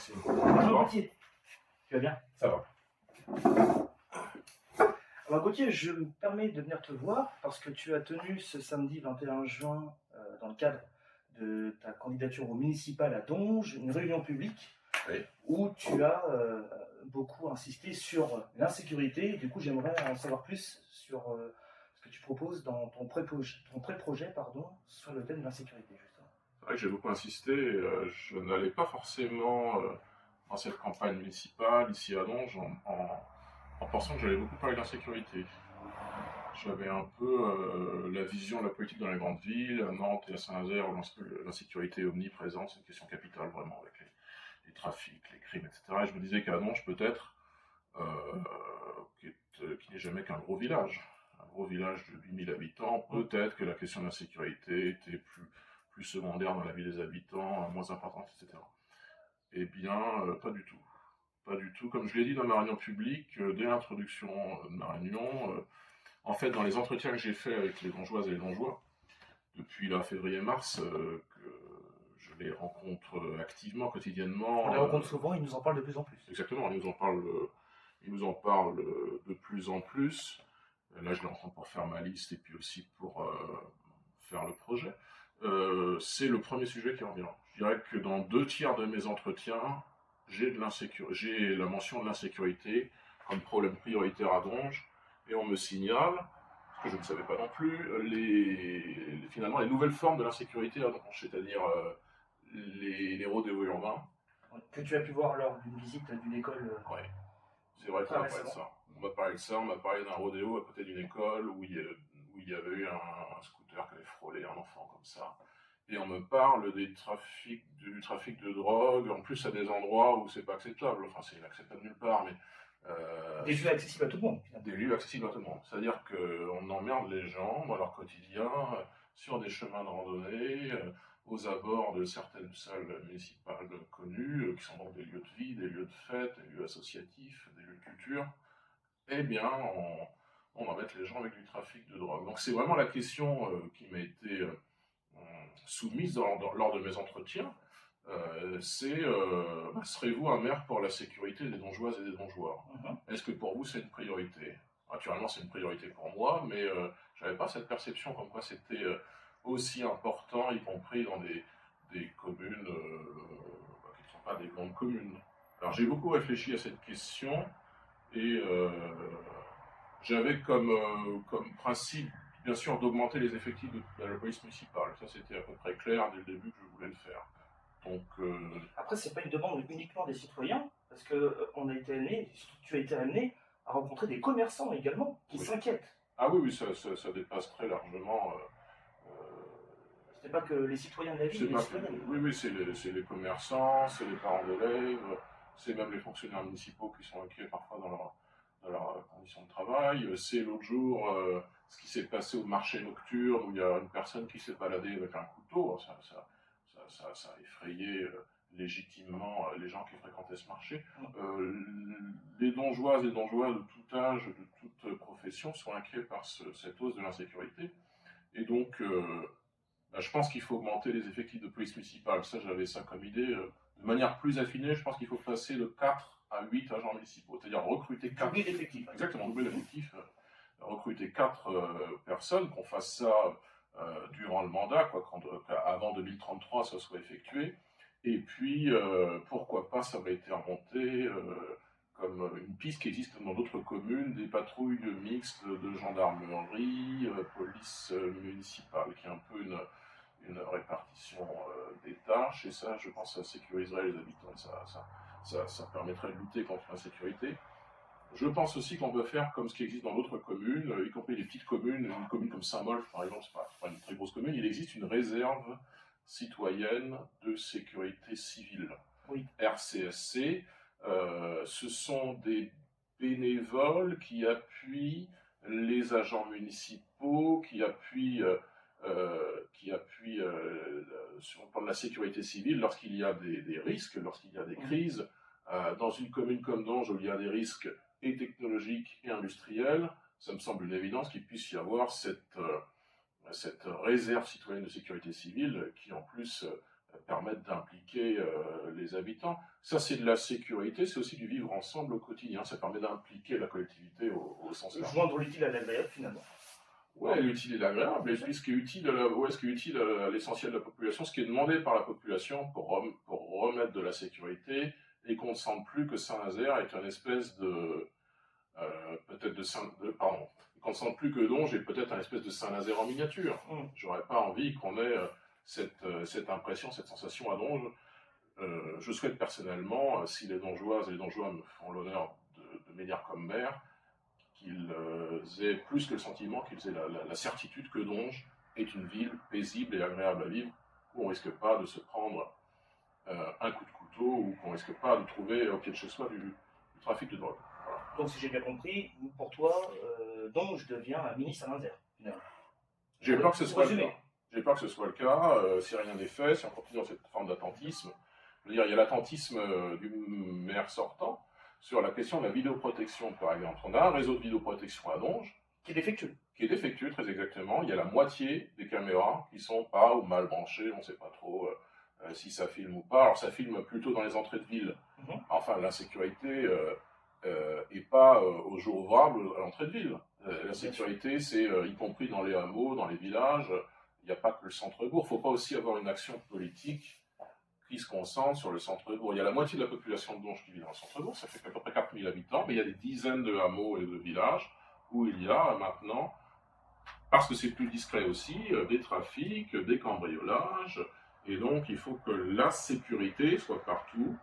Maxime. Bonjour Gauthier, tu vas bien? Ça va. Alors Gauthier, je me permets de venir te voir parce que tu as tenu ce samedi 21 juin, dans le cadre de ta candidature au municipal à Donge, une réunion publique Oui. où tu as beaucoup insisté sur l'insécurité. Du coup, j'aimerais en savoir plus sur ce que tu proposes dans ton pré-projet sur le thème de l'insécurité, justement. C'est vrai que j'ai beaucoup insisté. Je n'allais pas forcément dans cette campagne municipale ici à Donge en pensant que j'allais beaucoup parler d'insécurité. J'avais un peu la vision de la politique dans les grandes villes, à Nantes et à Saint-Nazaire, où l'insécurité est omniprésente, c'est une question capitale vraiment avec les trafics, les crimes, etc. Et je me disais qu'à Donge, peut-être, qui n'est jamais qu'un gros village de 8000 habitants, peut-être que la question de l'insécurité était plus secondaire dans la vie des habitants, moins importante, etc. Eh bien, pas du tout. Pas du tout. Comme je l'ai dit dans ma réunion publique, dès l'introduction de ma réunion, en fait, dans les entretiens que j'ai faits avec les Dongeoises et les Dongeois, depuis là, février-mars, que je les rencontre activement, quotidiennement. On les rencontre souvent, ils nous en parlent de plus en plus. Exactement, ils nous en parlent de plus en plus. Là, je les rencontre pour faire ma liste et puis aussi pour faire le projet. C'est le premier sujet qui revient. Je dirais que dans 2/3 de mes entretiens, j'ai la mention de l'insécurité comme problème prioritaire à Donge, et on me signale, ce que je ne savais pas non plus, finalement les nouvelles formes de l'insécurité à Donge, c'est-à-dire les rodéos urbains. Que tu as pu voir lors d'une visite d'une école. Ouais. C'est vrai qu'on m'a parlé de ça. On m'a parlé d'un rodéo à côté d'une école où il y avait eu un scooter qui avait frôlé un enfant comme ça. Et on me parle du trafic de drogue, en plus à des endroits où c'est pas acceptable. Enfin, c'est inacceptable nulle part, mais... des lieux accessibles à tout le monde. Des lieux accessibles à tout le monde. C'est-à-dire qu'on emmerde les gens dans leur quotidien, sur des chemins de randonnée, aux abords de certaines salles municipales connues, qui sont donc des lieux de vie, des lieux de fête, des lieux associatifs, des lieux de culture. Eh bien, on embête les gens avec du trafic de drogue. Donc c'est vraiment la question qui m'a été soumise lors de mes entretiens. Serez-vous un maire pour la sécurité des Dongeoises et des Dongeois? Est-ce que pour vous c'est une priorité? Naturellement c'est une priorité pour moi, mais j'avais pas cette perception comme quoi c'était aussi important, y compris dans des communes qui ne sont pas des grandes communes. Alors j'ai beaucoup réfléchi à cette question, et j'avais comme principe, bien sûr, d'augmenter les effectifs de la police municipale. Ça, c'était à peu près clair dès le début que je voulais le faire. Donc, après, c'est pas une demande uniquement des citoyens, parce que tu as été amené à rencontrer des commerçants également qui s'inquiètent. Ah oui, ça dépasse très largement. Ce n'est pas que les citoyens de la ville, les citoyennes. Oui, c'est les commerçants, c'est les parents d'élèves, c'est même les fonctionnaires municipaux qui sont inquiets parfois dans leurs conditions de travail. C'est l'autre jour ce qui s'est passé au marché nocturne où il y a une personne qui s'est baladée avec un couteau. Ça a effrayé légitimement les gens qui fréquentaient ce marché. Les Dongeoises et Dongeois de tout âge, de toute profession sont inquiets par cette hausse de l'insécurité. Et donc, je pense qu'il faut augmenter les effectifs de police municipale. Ça, j'avais ça comme idée. De manière plus affinée, je pense qu'il faut passer de 4 à 8 agents municipaux. C'est-à-dire recruter 4... Doubler l'effectif. Exactement, doubler l'effectif. Recruter 4 personnes, qu'on fasse ça durant le mandat, avant 2033, ça soit effectué. Et puis, pourquoi pas, ça va été remonté comme une piste qui existe dans d'autres communes, des patrouilles mixtes de gendarmerie, police municipale, qui est un peu une répartition des tâches, et ça, je pense, ça sécuriserait les habitants, ça permettrait de lutter contre l'insécurité. Je pense aussi qu'on peut faire comme ce qui existe dans d'autres communes, y compris les petites communes. Une commune comme Saint-Molf, par exemple, c'est pas une très grosse commune, il existe une réserve citoyenne de sécurité civile. Oui. RCSC, ce sont des bénévoles qui appuient les agents municipaux, qui appuient sur le plan de la sécurité civile lorsqu'il y a des risques, lorsqu'il y a des crises. Dans une commune comme Donge, où il y a des risques et technologiques et industriels, ça me semble une évidence qu'il puisse y avoir cette réserve citoyenne de sécurité civile qui en plus permettent d'impliquer les habitants. Ça, c'est de la sécurité, c'est aussi du vivre ensemble au quotidien. Ça permet d'impliquer la collectivité au sens large. Joindre l'utile à l'agréable, finalement. Ouais, l'utile et l'agréable. Et puis, ce qui est utile à l'essentiel de la population, ce qui est demandé par la population pour remettre de la sécurité, et qu'on ne sente plus que Saint-Nazaire est une espèce de pardon, qu'on ne sente plus que Donge est peut-être un espèce de Saint-Nazaire en miniature. J'aurais pas envie qu'on ait cette impression, cette sensation à Donge. Je souhaite personnellement, si les Dongeoises et les Dongeois me font l'honneur de m'élire comme maire, qu'ils aient plus que le sentiment, qu'ils aient la certitude que Donge est une ville paisible et agréable à vivre, où on ne risque pas de se prendre un coup de couteau, ou qu'on ne risque pas de trouver au pied de chez soi du trafic de drogue. Voilà. Donc, si j'ai bien compris, pour toi, Donge devient un mini Saint-Nazaire, finalement. J'ai peur que ce soit le cas. J'ai peur que ce soit le cas, si rien n'est fait, si on continue dans cette forme d'attentisme. Je veux dire, il y a l'attentisme du maire sortant sur la question de la vidéoprotection, par exemple. On a un réseau de vidéoprotection à Donge. Qui est défectueux. Qui est défectueux, très exactement. Il y a la moitié des caméras qui sont pas ou mal branchées, on ne sait pas trop si ça filme ou pas. Alors ça filme plutôt dans les entrées de ville. Enfin, l'insécurité est pas au jour ouvrable à l'entrée de ville. La sécurité, c'est y compris dans les hameaux, dans les villages. Il n'y a pas que le centre-bourg. Il ne faut pas aussi avoir une action politique qui se concentre sur le centre-bourg. Il y a la moitié de la population de Donge qui vit dans le centre-bourg, ça fait à peu près 4000 habitants, mais il y a des dizaines de hameaux et de villages où il y a maintenant, parce que c'est plus discret aussi, des trafics, des cambriolages, et donc il faut que la sécurité soit partout,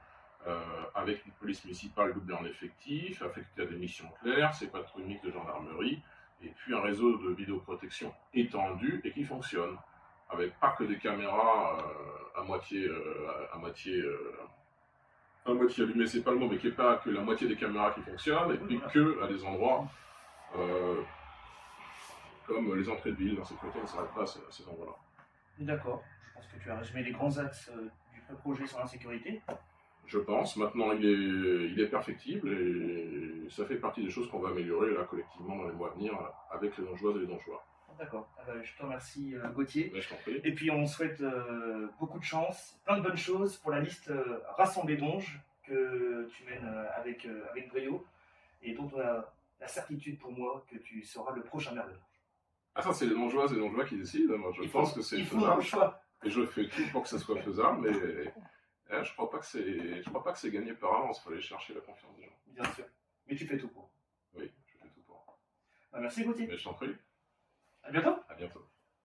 avec une police municipale doublée en effectif, affectée à des missions claires, ses patrouilles mixtes de gendarmerie, et puis un réseau de vidéoprotection étendu et qui fonctionne, avec pas que des caméras à moitié allumées, c'est pas le mot, mais qui n'est pas que la moitié des caméras qui fonctionnent, et puis que à des endroits comme les entrées de ville, la sécurité ne s'arrête pas à ces endroits-là. D'accord, je pense que tu as résumé les grands axes du projet sur l'insécurité. Je pense. Maintenant, il est perfectible et ça fait partie des choses qu'on va améliorer là collectivement dans les mois à venir avec les Dongeoises et les Dongeois. D'accord. Je te remercie Gauthier. Je t'en prie. Et puis on souhaite beaucoup de chance, plein de bonnes choses pour la liste Rassemblée Donge que tu mènes avec brio et dont on a la certitude pour moi que tu seras le prochain maire de Donge. Ah ça, c'est les Dongeoises et les Dongeois qui décident. Moi, je pense que c'est faisable. Il faut un choix. Et je fais tout pour que ça soit faisable, mais je crois pas que c'est gagné par avance. Il faut aller chercher la confiance des gens. Bien sûr. Mais tu fais tout pour. Oui, je fais tout pour. Merci Gauthier. Mais je t'en prie. À bientôt. À bientôt.